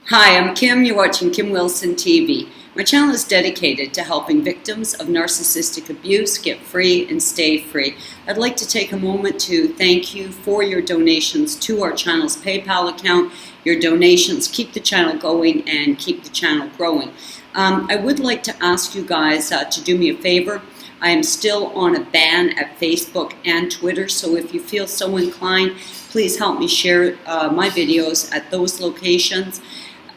Hi, I'm Kim. You're watching Kim Wilson TV. My channel is dedicated to helping victims of narcissistic abuse get free and stay free. I'd like to take a moment to thank you for your donations to our channel's PayPal account. Your donations keep the channel going and keep the channel growing. I would like to ask you guys to do me a favor. I am still on a ban at Facebook and Twitter, so if you feel so inclined, please help me share my videos at those locations.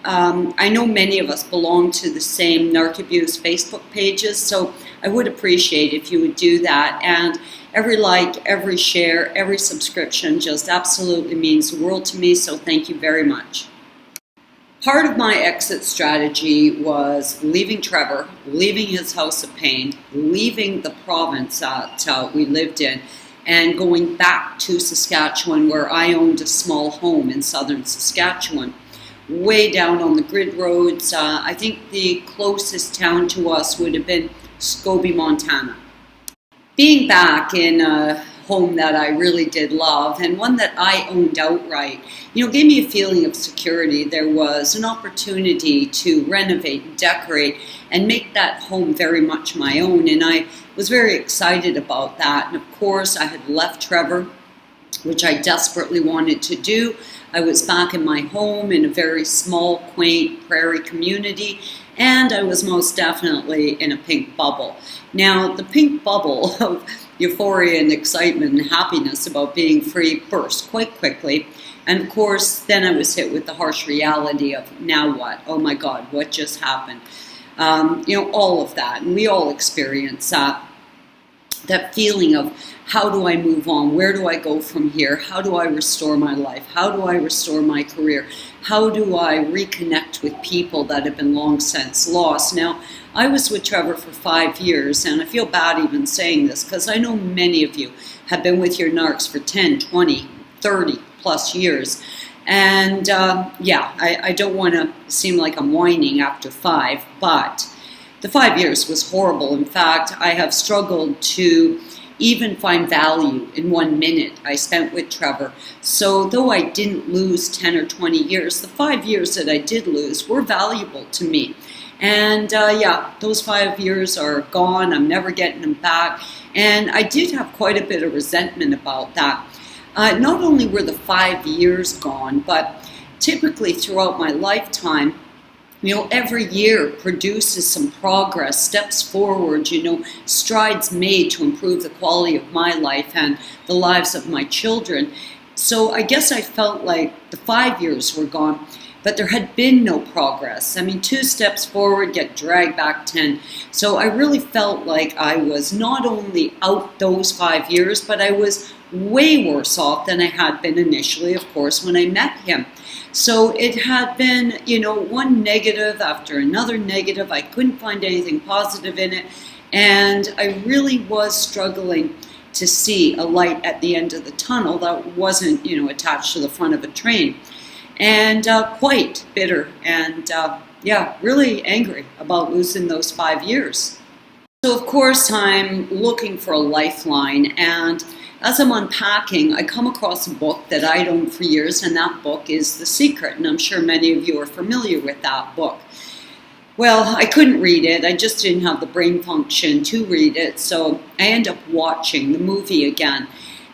I know many of us belong to the same narc abuse Facebook pages, so I would appreciate if you would do that. And every like, every share, every subscription just absolutely means the world to me, so thank you very much. Part of my exit strategy was leaving Trevor, leaving his house of pain, leaving the province that we lived in, and going back to Saskatchewan, where I owned a small home in southern Saskatchewan. Way down on the grid roads. I think the closest town to us would have been Scobie, Montana. Being back in a home that I really did love and one that I owned outright, gave me a feeling of security. There was an opportunity to renovate, decorate, and make that home very much my own, and I was very excited about that. And of course, I had left Trevor, which I desperately wanted to do. I was back in my home in a very small, quaint prairie community, and I was most definitely in a pink bubble. Now, the pink bubble of euphoria and excitement and happiness about being free burst quite quickly, and of course, then I was hit with the harsh reality of, now what? Oh my God, what just happened? All of that, and we all experience that feeling of, how do I move on? Where do I go from here? How do I restore my life? How do I restore my career? How do I reconnect with people that have been long since lost? Now, I was with Trevor for 5 years, and I feel bad even saying this because I know many of you have been with your narcs for 10, 20, 30 plus years. And I don't want to seem like I'm whining after 5, but the 5 years was horrible. In fact, I have struggled to even find value in 1 minute I spent with Trevor. So though I didn't lose 10 or 20 years, the 5 years that I did lose were valuable to me. And those 5 years are gone. I'm never getting them back. And I did have quite a bit of resentment about that. Not only were the 5 years gone, but typically throughout my lifetime, every year produces some progress, steps forward, strides made to improve the quality of my life and the lives of my children. So I guess I felt like the 5 years were gone, but there had been no progress. 2 steps forward get dragged back 10. So I really felt like I was not only out those 5 years, but I was way worse off than I had been initially, of course, when I met him. So it had been, one negative after another negative. I couldn't find anything positive in it. And I really was struggling to see a light at the end of the tunnel that wasn't, attached to the front of a train. And quite bitter and, really angry about losing those 5 years. So, of course, I'm looking for a lifeline, and as I'm unpacking, I come across a book that I'd owned for years, and that book is The Secret, and I'm sure many of you are familiar with that book. Well, I couldn't read it. I just didn't have the brain function to read it, so I ended up watching the movie again.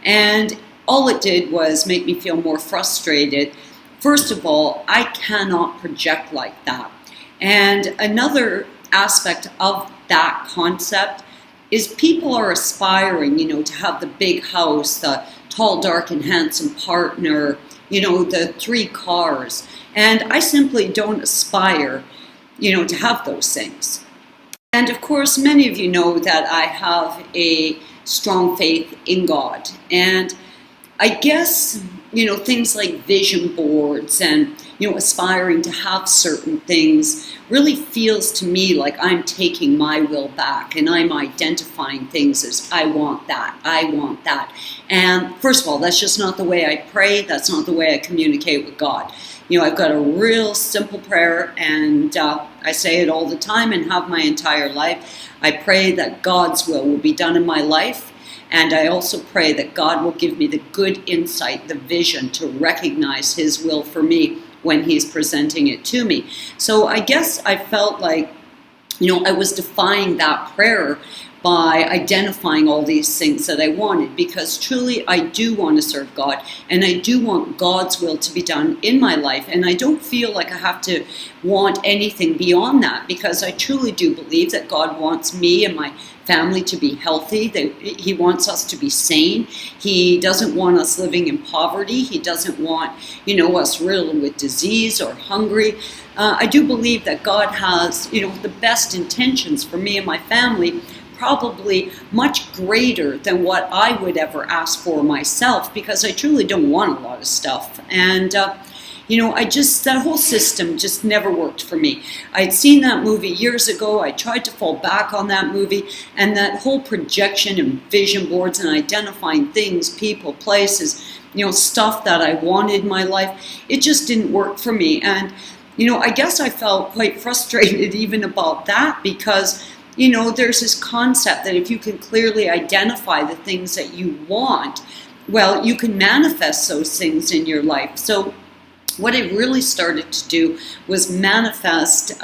And all it did was make me feel more frustrated. First of all, I cannot project like that. And another aspect of that concept is people are aspiring, to have the big house, the tall, dark, and handsome partner, the 3 cars. And I simply don't aspire, to have those things. And of course, many of you know that I have a strong faith in God. And I guess, things like vision boards and, aspiring to have certain things really feels to me like I'm taking my will back and I'm identifying things as I want that, I want that. And first of all, that's just not the way I pray. That's not the way I communicate with God. I've got a real simple prayer, and I say it all the time and have my entire life. I pray that God's will be done in my life. And I also pray that God will give me the good insight, the vision to recognize His will for me when he's presenting it to me. So I guess I felt like, I was defying that prayer by identifying all these things that I wanted, because truly I do want to serve God, and I do want God's will to be done in my life, and I don't feel like I have to want anything beyond that, because I truly do believe that God wants me and my family to be healthy, that He wants us to be sane. He doesn't want us living in poverty. He doesn't want, us riddled with disease or hungry. I do believe that God has, the best intentions for me and my family, probably much greater than what I would ever ask for myself, because I truly don't want a lot of stuff. And, that whole system just never worked for me. I'd seen that movie years ago. I tried to fall back on that movie, and that whole projection and vision boards and identifying things, people, places, stuff that I wanted in my life, it just didn't work for me. And, I guess I felt quite frustrated even about that, because there's this concept that if you can clearly identify the things that you want, well, you can manifest those things in your life. So what I really started to do was manifest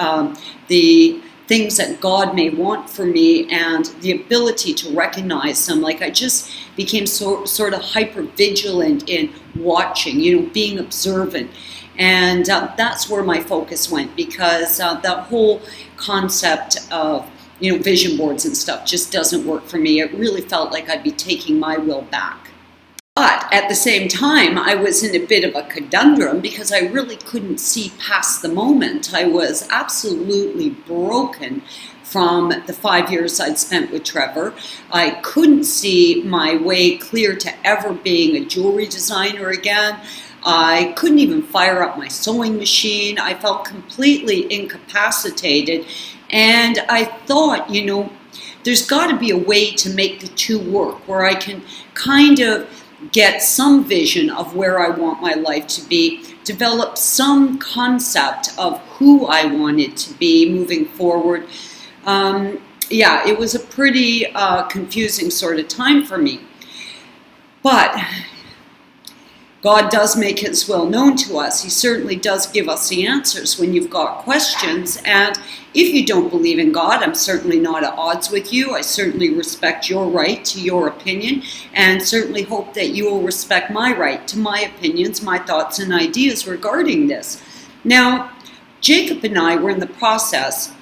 the things that God may want for me, and the ability to recognize them. Like, I just became sort of hyper vigilant in watching, being observant. And that's where my focus went, because that whole concept of vision boards and stuff just doesn't work for me. It really felt like I'd be taking my will back. But at the same time, I was in a bit of a conundrum, because I really couldn't see past the moment. I was absolutely broken from the 5 years I'd spent with Trevor. I couldn't see my way clear to ever being a jewelry designer again. I couldn't even fire up my sewing machine. I felt completely incapacitated. And I thought, there's got to be a way to make the two work, where I can kind of get some vision of where I want my life to be, develop some concept of who I wanted to be moving forward. It was a pretty confusing sort of time for me. But God does make His will known to us. He certainly does give us the answers when you've got questions. And if you don't believe in God, I'm certainly not at odds with you. I certainly respect your right to your opinion, and certainly hope that you will respect my right to my opinions, my thoughts and ideas regarding this. Now, Jacob and I were in the process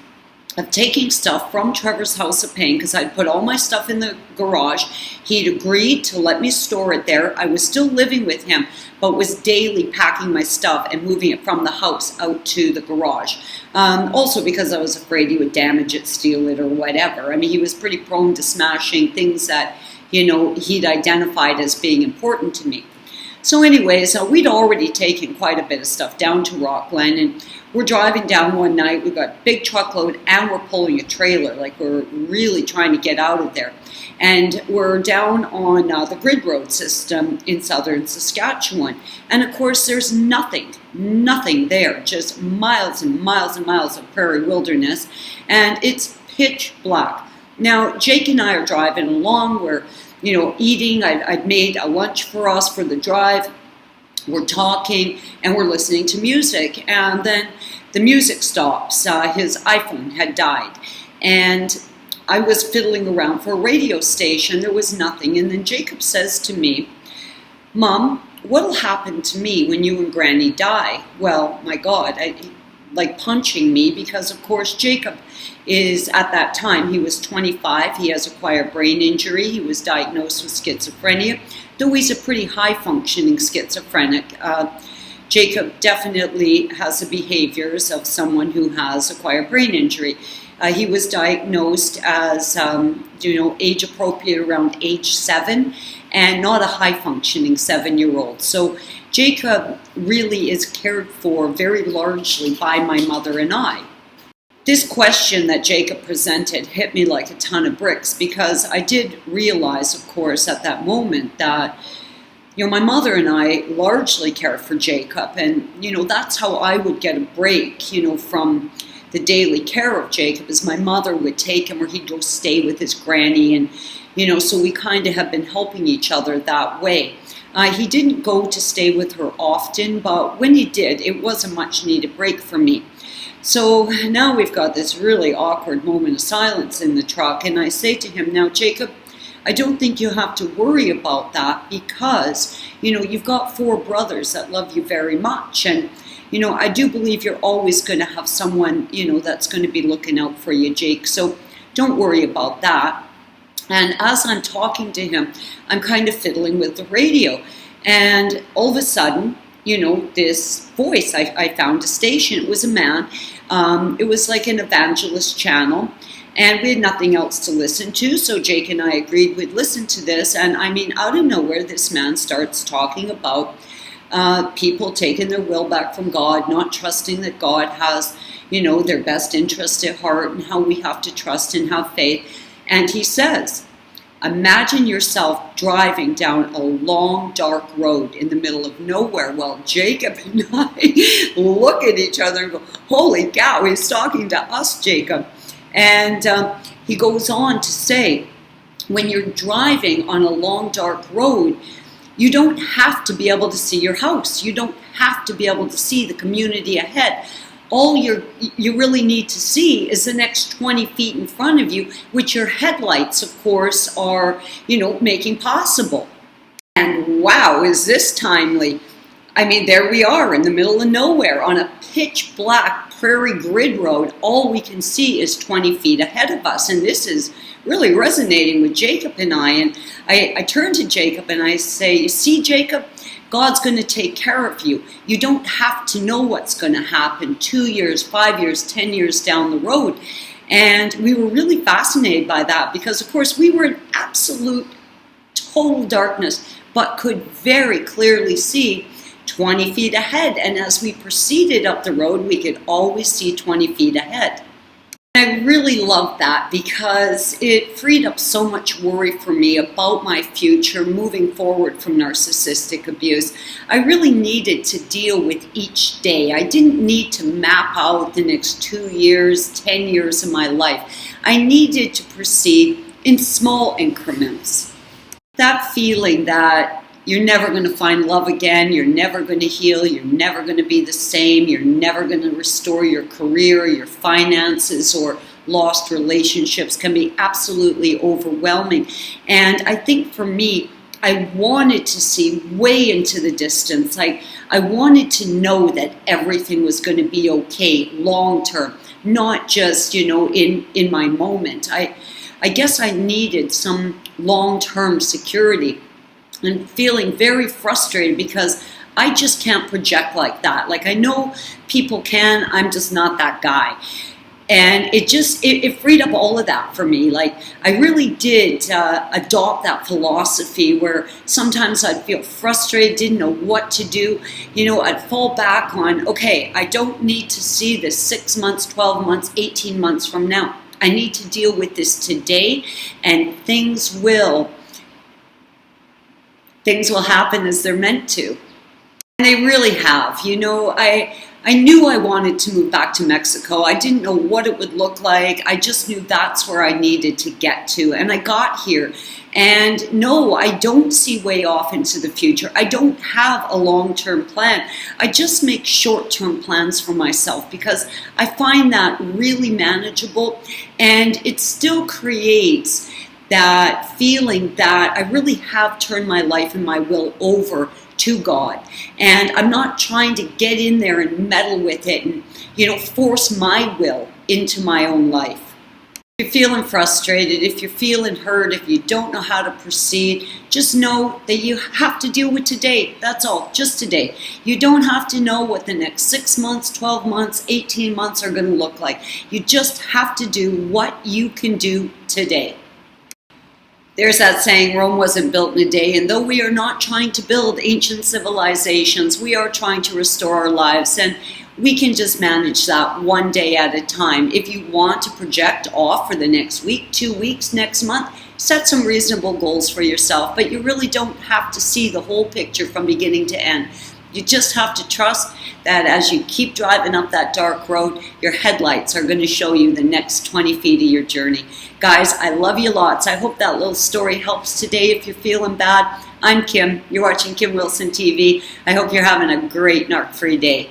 of taking stuff from Trevor's house of pain, because I'd put all my stuff in the garage. He'd agreed to let me store it there. I was still living with him, but was daily packing my stuff and moving it from the house out to the garage. Also because I was afraid he would damage it, steal it, or whatever. I mean, he was pretty prone to smashing things that, he'd identified as being important to me. So anyways, we'd already taken quite a bit of stuff down to Rock Glen, and we're driving down one night. We've got a big truckload, and we're pulling a trailer. Like, we're really trying to get out of there. And we're down on the grid road system in southern Saskatchewan. And of course, there's nothing there, just miles and miles and miles of prairie wilderness. And it's pitch black. Now, Jake and I are driving along. We're eating. I'd made a lunch for us for the drive. We're talking, and we're listening to music. And then the music stops. His iPhone had died. And I was fiddling around for a radio station. There was nothing. And then Jacob says to me, "Mom, what'll happen to me when you and Granny die?" Well, my God, like punching me, because of course Jacob is, at that time, he was 25. He has acquired brain injury. He was diagnosed with schizophrenia, though he's a pretty high-functioning schizophrenic. Jacob definitely has the behaviors of someone who has acquired brain injury. He was diagnosed as, age appropriate around age 7, and not a high-functioning 7-year-old. So Jacob really is cared for very largely by my mother and I. This question that Jacob presented hit me like a ton of bricks, because I did realize, of course, at that moment that, my mother and I largely care for Jacob, and, that's how I would get a break, from the daily care of Jacob, as my mother would take him, or he'd go stay with his granny, and, so we kind of have been helping each other that way. He didn't go to stay with her often, but when he did, it was a much needed break for me. So now we've got this really awkward moment of silence in the truck, and I say to him, now Jacob, I don't think you have to worry about that because, you've got 4 brothers that love you very much. And, I do believe you're always going to have someone, that's going to be looking out for you, Jake. So don't worry about that. And as I'm talking to him, I'm kind of fiddling with the radio. And all of a sudden, this voice, I found a station. It was a man. It was like an evangelist channel. And we had nothing else to listen to, so Jake and I agreed we'd listen to this. And I mean, out of nowhere, this man starts talking about people taking their will back from God, not trusting that God has, their best interest at heart, and how we have to trust and have faith. And he says, imagine yourself driving down a long, dark road in the middle of nowhere. Well, Jacob and I look at each other and go, holy cow, he's talking to us, Jacob. And he goes on to say, when you're driving on a long, dark road, you don't have to be able to see your house. You don't have to be able to see the community ahead. All you really need to see is the next 20 feet in front of you, which your headlights, of course, are, making possible. And wow, is this timely? I mean, there we are in the middle of nowhere on a pitch black prairie grid road. All we can see is 20 feet ahead of us. And this is really resonating with Jacob and I. And I turn to Jacob and I say, you see, Jacob, God's going to take care of you. You don't have to know what's going to happen 2 years, 5 years, 10 years down the road. And we were really fascinated by that because, of course, we were in absolute, total darkness, but could very clearly see 20 feet ahead. And as we proceeded up the road, we could always see 20 feet ahead. I really loved that because it freed up so much worry for me about my future moving forward from narcissistic abuse. I really needed to deal with each day. I didn't need to map out the next 2 years, 10 years of my life. I needed to proceed in small increments. That feeling that you're never going to find love again, you're never going to heal, you're never going to be the same, you're never going to restore your career, your finances, or lost relationships can be absolutely overwhelming. And I think for me, I wanted to see way into the distance. I wanted to know that everything was going to be okay long term, not just, in my moment. I guess I needed some long-term security. And feeling very frustrated because I just can't project like that. Like I know people can, I'm just not that guy. And it freed up all of that for me. Like I really did adopt that philosophy where sometimes I'd feel frustrated, didn't know what to do. I'd fall back on, okay, I don't need to see this 6 months, 12 months, 18 months from now. I need to deal with this today, and things will happen as they're meant to. And they really have. I knew I wanted to move back to Mexico. I didn't know what it would look like. I just knew that's where I needed to get to. And I got here. And no, I don't see way off into the future. I don't have a long-term plan. I just make short-term plans for myself because I find that really manageable, and it still creates that feeling that I really have turned my life and my will over to God. And I'm not trying to get in there and meddle with it and, force my will into my own life. If you're feeling frustrated, if you're feeling hurt, if you don't know how to proceed, just know that you have to deal with today. That's all, just today. You don't have to know what the next 6 months, 12 months, 18 months are going to look like. You just have to do what you can do today. There's that saying, Rome wasn't built in a day, and though we are not trying to build ancient civilizations, we are trying to restore our lives, and we can just manage that one day at a time. If you want to project off for the next week, 2 weeks, next month, set some reasonable goals for yourself, but you really don't have to see the whole picture from beginning to end. You just have to trust that as you keep driving up that dark road, your headlights are going to show you the next 20 feet of your journey. Guys, I love you lots. I hope that little story helps today if you're feeling bad. I'm Kim. You're watching Kim Wilson TV. I hope you're having a great narc-free day.